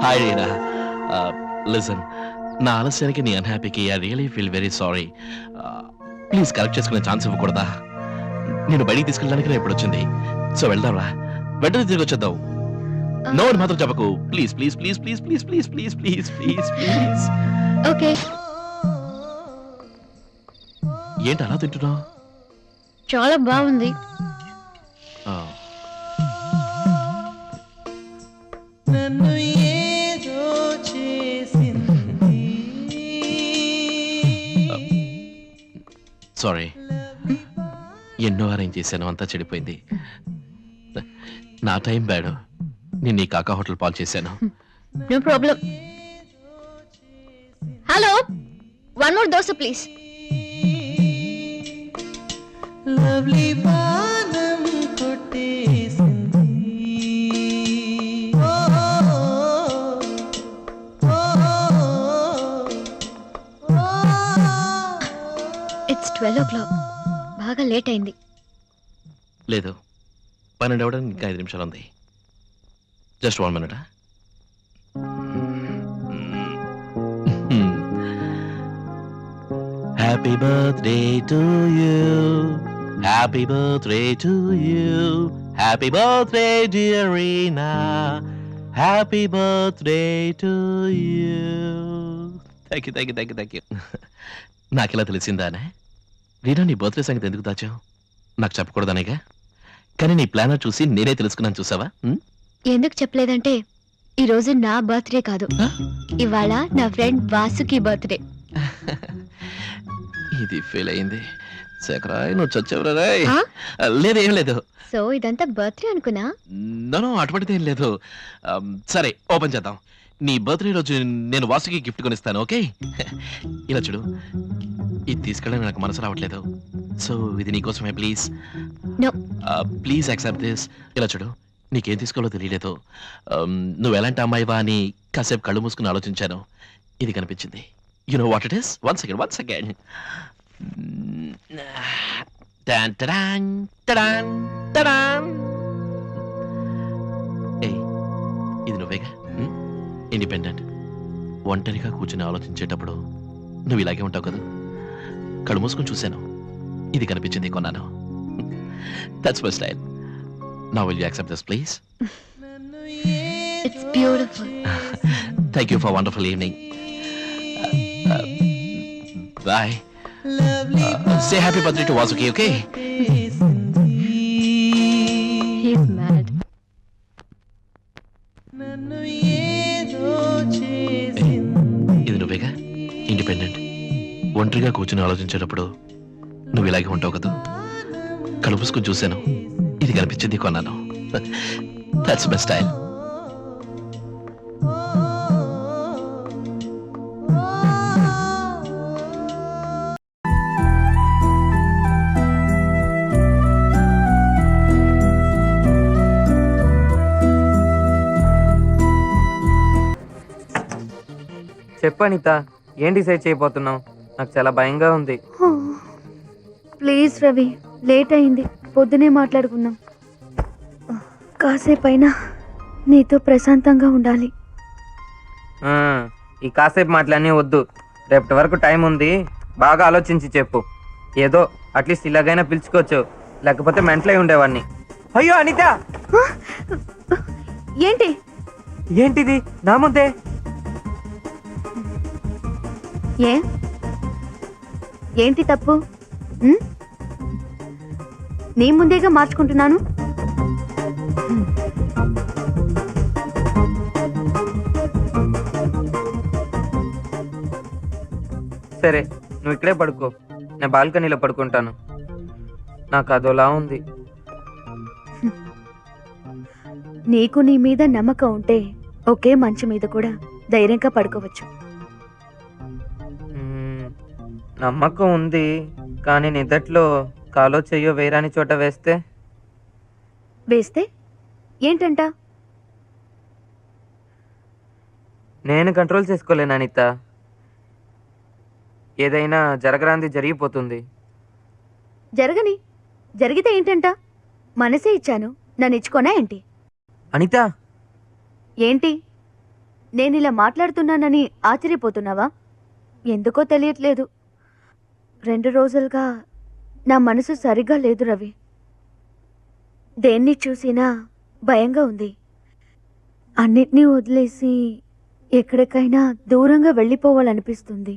Hi Reena. Listen, నా ఆలస్యానికి నీ అన్హ్యాపీకి I really feel very sorry. Please correct చేసుకునే ఛాన్స్ ఇవ్వకూడదా? నేను బయటికి తీసుకెళ్ళడానికి నేను ఇప్పుడు వచ్చింది. సో వెళ్దాంరా, వెంటనే తిరిగి వచ్చేద్దాం. నో అని మాత్రం చెప్పకు. Please please please please please please please please please please. Okay. ఏంటి అలా తింటున్నావు? చాలా బాగుంది. సారీ, ఎన్నో అరేంజ్ చేశాను, అంతా చెడిపోయింది. నా టైం బ్యాడ్. నేను ఈ కాకా హోటల్ పాలు చేశాను. No problem. Hello, one more dosa please. Lovely బాణం కొట్టేసింది. It's 12 o'clock. బాగా లేట్ అయింది. లేదు, 12 అవ్వడానికి ఇంకా 5 నిమిషాలు ఉంది. Just 1 minute. Happy birthday to you, happy birthday to you, happy birthday dear Reena, happy birthday to you. Thank you thank you thank you thank you. నాకెలా తెలిసిందానే? రీనా, నీ బర్త్డే సంగతి ఎందుకు దాచావు? నాకు చెప్పకూడదనేగా, కానీ నీ ప్లానర్ చూసి నేనే తెలుసుకున్నాను. చూసావా? ఎందుకు చెప్పలేదంటే, ఈ రోజు నా బర్త్డే కాదు, ఇవాళ నా ఫ్రెండ్ వాసుకి బర్త్డే. ఇది ఫెయిల్ అయింది. శేఖరాయ్, నువ్వు చచ్చేవరాయ్. లేదు, ఏం లేదు. సో ఇదంతా బర్త్డే అనుకున్నా? నో, అటువంటిది ఏం లేదు. సరే, ఓపెన్ చేద్దాం. నీ బర్త్డే రోజు నేను వాసుకి గిఫ్ట్ కొనిస్తాను, ఓకే? ఇలా చూడు, ఇది తీసుకెళ్ళడానికి నాకు మనసు రావట్లేదు. సో ఇది నీకోసమే. Please please accept this. ఇలా చూడు, నీకేం తీసుకోవాలో తెలియలేదు. నువ్వు ఎలాంటి అమ్మాయివా అని కాసేపు కళ్ళు మూసుకుని ఆలోచించాను. ఇది కనిపించింది. You know what it is? One second. ఏయ్, ఇది నువ్వేగా? ఇండిపెండెంట్. ఒంటరిగా కూర్చుని ఆలోచించేటప్పుడు నువ్వు ఇలాగే ఉంటావు కదా. కళ్ళు మూసుకొని చూశాను, ఇది కనిపించింది, కొన్నాను. That's my style. Now will you accept this, please? It's beautiful. Thank you for a wonderful evening. Bye. Say happy birthday to Vasuki, okay? He's mad. ఇది నువ్వేగా? ఇండిపెండెంట్. ఒంటరిగా కూర్చుని ఆలోచించేటప్పుడు నువ్వు ఇలాగే ఉంటావు కదా. కళ్ళు మూసుకొని చూశాను, ఇది కనిపించింది, కొన్నాను. That's my style. చెప్పు అనిత, ఏం డిసైడ్ చేయబోతున్నావు? నాకు చాలా భయంగా ఉంది. ప్లీజ్ రవి, లేట్ అయింది, పొద్దునే మాట్లాడుకుందాం. కాసేపైనా నీతో ప్రశాంతంగా ఉండాలి. ఈ కాసేపు మాటలన్నీ వద్దు, రేపటి వరకు టైం ఉంది. బాగా ఆలోచించి చెప్పు. ఏదో అట్లీస్ట్ ఇలాగైనా పిలుచుకోవచ్చు, లేకపోతే మెంటలై ఉండేవాడిని. అయ్యో అనిత! ఏంటి? ఏంటిది నా ముందే? ఏంటి తప్పు? నీ ముందేగా మార్చుకుంటున్నాను. సరే, నువ్వు ఇక్కడే పడుకో, నేను బాల్కనీలో పడుకుంటాను. నాకు అదోలా ఉంది. నీకు నీ మీద నమ్మకం ఉంటే ఒకే మంచం మీద కూడా ధైర్యంగా పడుకోవచ్చు. నమ్మకం ఉంది, కానీ నిదట్లో కాలో చెయ్యో వేరాని చోట వేస్తే ఏంటంట? నేను కంట్రోల్ చేసుకోలేను అనిత. ఏదైనా జరగరాంది జరిగిపోతుంది. జరిగితే ఏంటంట? మనసే ఇచ్చాను, నన్ను ఇచ్చుకోనా ఏంటి? అనిత! ఏంటి? నేనిలా మాట్లాడుతున్నానని ఆశ్చర్యపోతున్నావా? ఎందుకో తెలియట్లేదు. 2 రోజులుగా నా మనసు సరిగ్గా లేదు రవి. దేన్ని చూసినా భయంగా ఉంది. అన్నిటినీ వదిలేసి ఎక్కడికైనా దూరంగా వెళ్ళిపోవాలనిపిస్తుంది.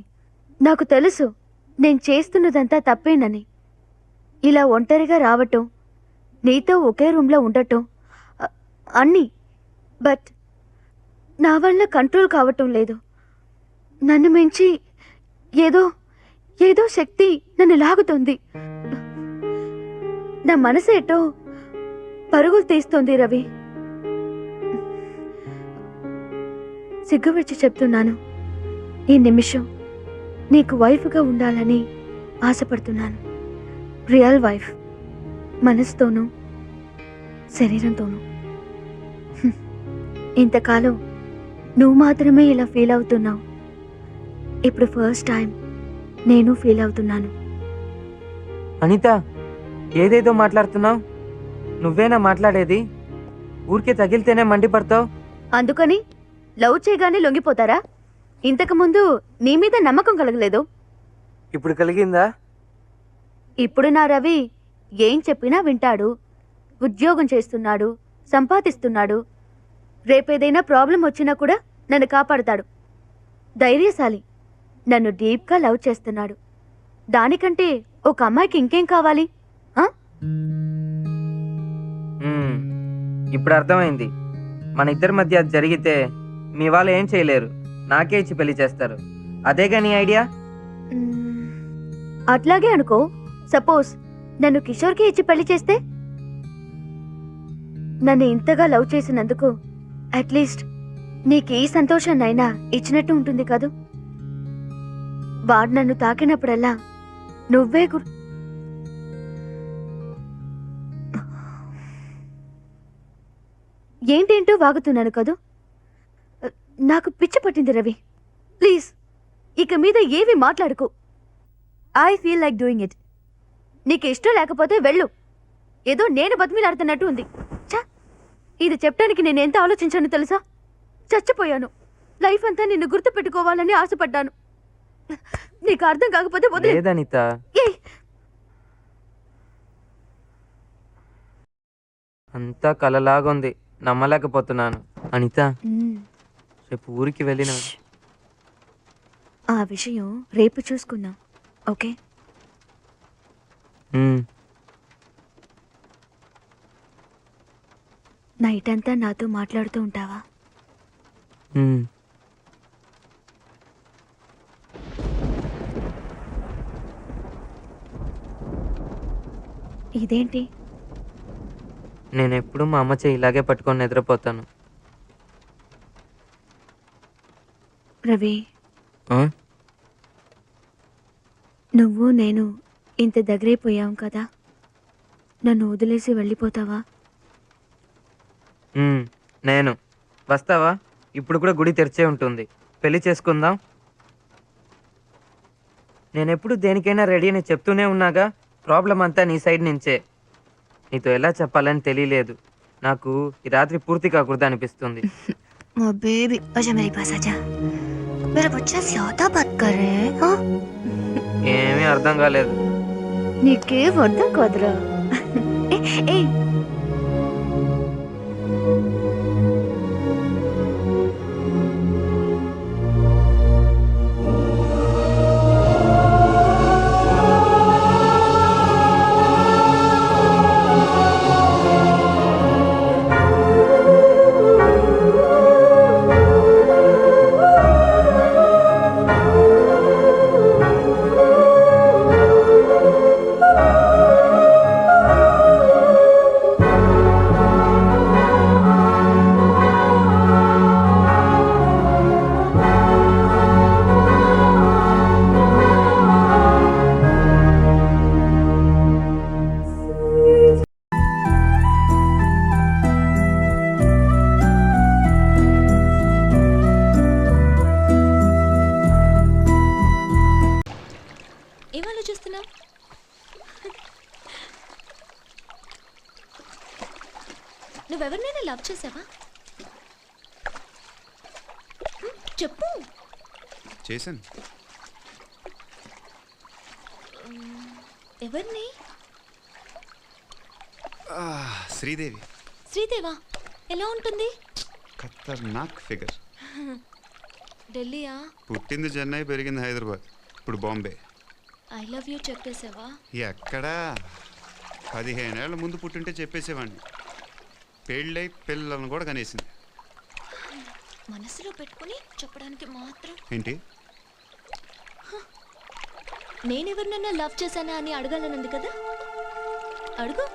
నాకు తెలుసు నేను చేస్తున్నదంతా తప్పేనని. ఇలా ఒంటరిగా రావటం, నీతో ఒకే రూమ్లో ఉండటం అన్నీ. బట్ నా వల్ల కంట్రోల్ కావటం లేదు. నన్ను మించి ఏదో ఏదో శక్తి నన్ను లాగుతుంది. నా మనసు ఏటో పరుగులు తీస్తుంది రవి. సిగ్గు విడిచి చెప్తున్నాను, ఈ నిమిషం నీకు వైఫ్గా ఉండాలని ఆశపడుతున్నాను. రియల్ వైఫ్, మనసుతోనూ శరీరంతోనూ. ఇంతకాలం నువ్వు మాత్రమే ఇలా ఫీల్ అవుతున్నావు. ఇప్పుడు ఫస్ట్ టైం నేను ఫీల్ అవుతున్నాను. అనిత, ఏదేదో మాట్లాడుతున్నావు? నువ్వేనా మాట్లాడేది? ఊరికే తగిలితేనే మండిపడతావు. అందుకని లవ్ చేయగానే లొంగిపోతారా? ఇంతకుముందు నీ మీద నమ్మకం కలగలేదు, ఇప్పుడు కలిగిందా? ఇప్పుడు నా రవి ఏం చెప్పినా వింటాడు. ఉద్యోగం చేస్తున్నాడు, సంపాదిస్తున్నాడు. రేపేదైనా ప్రాబ్లం వచ్చినా కూడా నన్ను కాపాడుతాడు. ధైర్యశాలి. నన్ను డీప్గా లవ్ చేస్తున్నాడు. దానికంటే ఒక అమ్మాయికి ఇంకేం కావాలి? ఆ? ఇప్పుడు అర్థమైంది. మన ఇద్దరి మధ్య అది జరిగితే మీ వాళ్ళు ఏం చేయలేరు, నాకే ఇచ్చి పెళ్లి చేస్తారు. అదేగా నీ ఐడియా? అట్లాగే అనుకో. సపోజ్ నన్ను కిషోర్కి ఇచ్చి పెళ్లి చేస్తే? నన్ను ఇంతగా లవ్ చేసినందుకు అట్లీస్ట్ నీకు ఈ సంతోషాన్నైనా ఇచ్చినట్టు ఉంటుంది కదూ. వాడు నన్ను తాకినప్పుడల్లా నువ్వే ఏంటేంటో వాగుతున్నాను కదూ. నాకు పిచ్చి పట్టింది రవి. ప్లీజ్ ఇక మీద ఏవి మాట్లాడుకో. I feel like doing it. నీకు ఇష్టం లేకపోతే వెళ్ళు. ఏదో నేను బతిమిలాడుతున్నట్టు ఉంది. చా, ఇది చెప్పడానికి నేను ఎంత ఆలోచించాను తెలుసా? చచ్చిపోయాను. లైఫ్ అంతా నిన్ను గుర్తు పెట్టుకోవాలని ఆశపడ్డాను. నీకు అర్థం కాకపోతే వదిలేదనిత. అంతా కలలాగుంది, నమ్మలేకపోతున్నాను. అనిత, రేపు ఊరికి వెళ్ళిన ఆ విషయం రేపు చూసుకుందాం, ఓకే? నైట్ అంతా నాతో మాట్లాడుతూ ఉంటావా? ఇదేంటి? నేను ఎప్పుడు మా అమ్మ చెయ్యి ఇలాగే పట్టుకొని నిద్రపోతాను. రవి, నువ్వు నేను ఇంత దగ్గరైపోయాం కదా, నన్ను వదిలేసి వెళ్ళిపోతావా? నేను వస్తావా? ఇప్పుడు కూడా గుడి తెరిచే ఉంటుంది. పెళ్లి చేసుకుందాం. నేనెప్పుడు దేనికైనా రెడీ అని చెప్తూనే ఉన్నాగా. ప్రాబ్లం అంతా నీ సైడ్ నుంచే. నీతో ఎలా చెప్పాలని తెలియలేదు. నాకు ఈ రాత్రి పూర్తి కాకూడదు అనిపిస్తుంది. ఏమీ అర్థం కాలేదు. నీకేం అర్థం కాదురా. ఏం ఆలోచిస్తున్నావు? నువ్వెవరినైనా లవ్ చేసావా? చెప్పు. చేశాను. ఎవరిని? శ్రీదేవి. శ్రీదేవా? ఎలా ఉంటుంది? ఖతర్నాక్ ఫిగర్. ఢిల్లీయా? పుట్టింది చెన్నై, పెరిగింది హైదరాబాద్, ఇప్పుడు బాంబే. ఐ లవ్ యూ చెప్పేసావా? ఎక్కడా? 15 ఏళ్ల ముందు పుట్టింటే చెప్పేసేవాడిని. పెళ్ళై పిల్లలను కూడా కనేసింది. మనసులో పెట్టుకుని చెప్పడానికి మాత్రం. ఏంటి? నేనెవరినన్నా లవ్ చేశానా అని అడగాలనుంది కదా, అడుగు.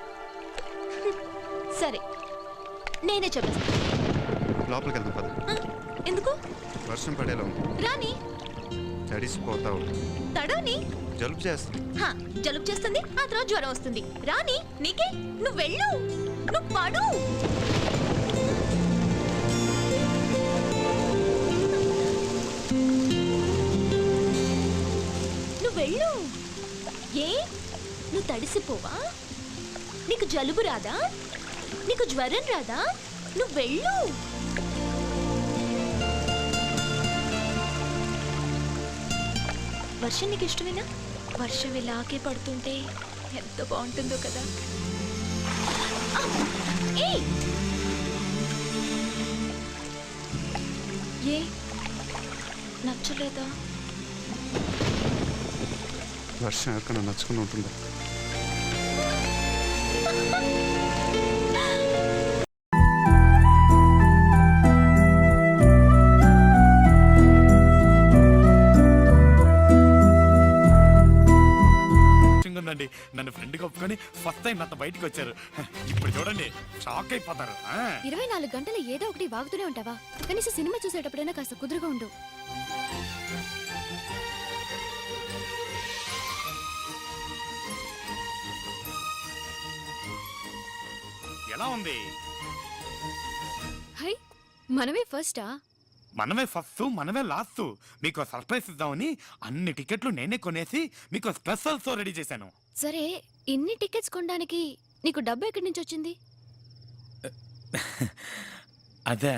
సరే, నేనే చెప్పేస్తాను. లోపలికి వెళ్దాం పద. ఎందుకు? వర్షం పడేలా ఉంది. రాని. తడిసిపోతావు. తడవని. జలుబు చేస్తుంది. జలుబు చేస్తుంది, ఆ తర్వాత జ్వరం వస్తుంది. రాని, నీకే. నువ్వు వెళ్ళు, నువ్వు పడు. నువ్వు వెళ్ళు. ఏ, నువ్వు తడిసిపోవా? నీకు జలుబు రాదా? నీకు జ్వరం రాదా? నువ్వు వెళ్ళు. వర్షం నీకు ఇష్టమేనా? వర్షం ఇలాగే పడుతుంటే ఎంత బాగుంటుందో కదా. ఏ నచ్చలేదా? వర్షం ఎవరికైనా నచ్చుకుని ఉంటుందా? ఉందండి, నన్ను ఫ్రెండ్ ఒప్పుకొని ఫస్ట్ టైం నాతో బయటికి వచ్చారు. ఇప్పుడు చూడండి, షాక్ అయిపోతారు. 24 గంటలు ఏదో ఒకటి వాగుతూనే ఉంటావా? కనీసం సినిమా చూసేటప్పుడైనా కాస్త కుదురుగా ఉండు. ఎలా ఉంది? హై, మనమే ఫస్టా? మనమే ఫస్ట్, మనమే లాస్ట్. మీకు సర్ప్రైజ్ ఇద్దామని అన్ని టికెట్లు నేనే కొనేసి మీకు స్పెషల్ షో రెడీ చేశాను. సరే, ఇన్ని టికెట్స్ కొనడానికి నీకు డబ్బు ఎక్కడి నుంచి వచ్చింది? అదే,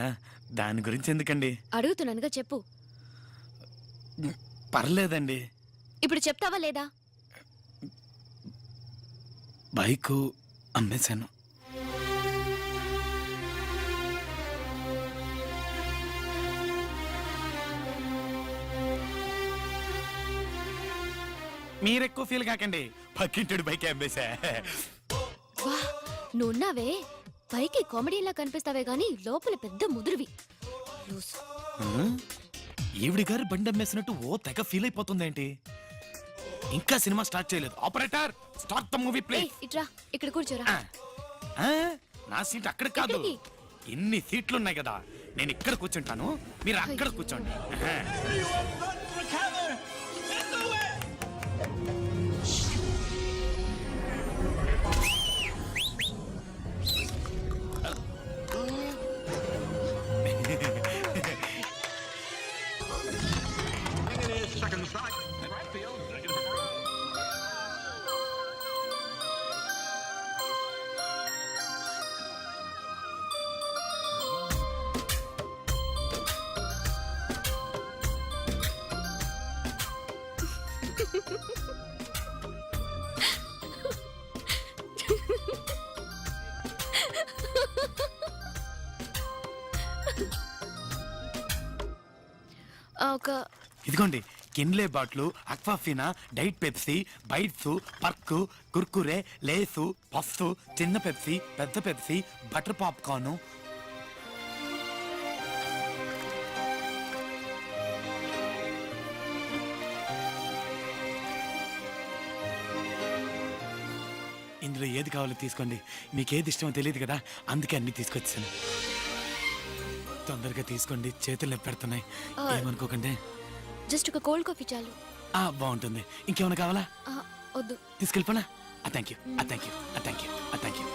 దాని గురించి ఎందుకండి? అడుగుతున్నానుగా, చెప్పు. పర్లేదండి. ఇప్పుడు చెప్తావా లేదా? బైకు అమ్మేశాను. మీరెక్కువ ఫీల్ కాకండి, పక్కింటి బైక్ అమ్మేశా. వా, నువ్వున్నావే, పైకి కామెడీలా కనిపిస్తావే గానీ లోపల పెద్ద ముదురువి. లూసు. ఈవిడి గారు బండి అమ్మేసినట్టు ఓ తెగ ఫీల్ అయిపోతుందేంటి? ఇంకా సినిమా స్టార్ట్ చేయలేదు. Operator, start the movie please. ఇట్రా, ఇక్కడ కూర్చోరా. నా సీట్ అక్కడ కాదు, ఎక్కడికి? ఇన్ని సీట్లు ఉన్నాయి కదా, నేను ఇక్కడ కూర్చుంటాను, మీరు అక్కడ కూర్చోండి. ఇదిగోండి, కిన్లే బాట్లు, Aquafina, diet Pepsi, bites, Perk, Kurkure, Lay's, puffs, చిన్న పెప్సీ, పెద్ద పెప్సీ, బటర్ పాప్కార్న్. ఇందులో ఏది కావాలో తీసుకోండి. మీకేది ఇష్టమో తెలియదు కదా, అందుకే అన్ని తీసుకొచ్చాను. తొందరగా తీసుకోండి, చేతులు నొప్పి పెడుతున్నాయి. ఏమనుకోకండి. జస్ట్ ఒక కోల్డ్ కాఫీ చాలు. బాగుంటుంది. ఇంకేమైనా కావాలా? వద్దు. తీసుకెళ్ళిపోనా? Thank you, thank you, thank you, thank you.